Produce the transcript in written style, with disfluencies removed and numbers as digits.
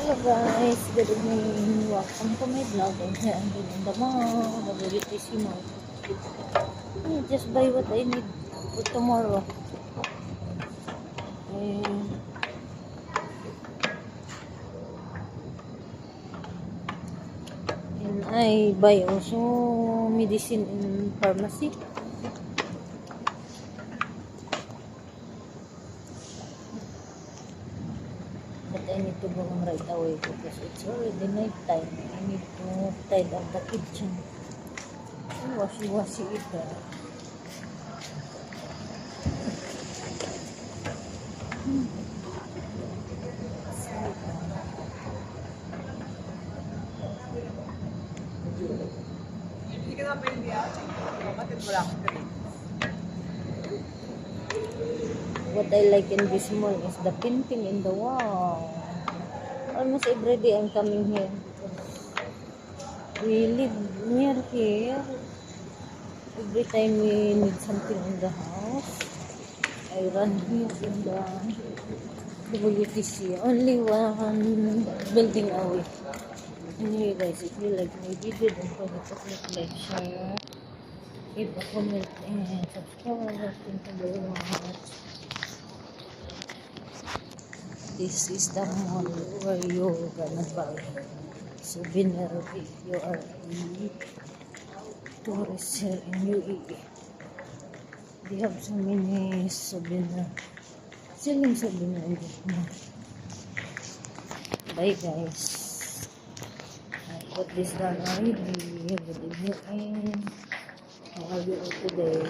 Hello guys, good evening. Welcome to my vlog. And here I'm doing the mall. Mabulitisimo. Just buy what I need for tomorrow. And I buy also medicine in pharmacy. But I need to go home right away because it's already night time. I need to tidy up the kitchen. Washi it. Hindi ka na pwede kapatid mo lang. What I like in this mall is the painting in the wall. Almost every day I'm coming here because we live near here. Every time we need something in the house, I run here in the WTC. Only one building away. Anyway guys, if you like my video, don't forget to click like, share, leave a comment, and subscribe. Thank you very much. This is the mall where you're gonna buy souvenir if you are a tourist here in UAE. They have so many souvenir, selling souvenir in this mall. Bye guys. I got this done already. Good evening. How are you all today?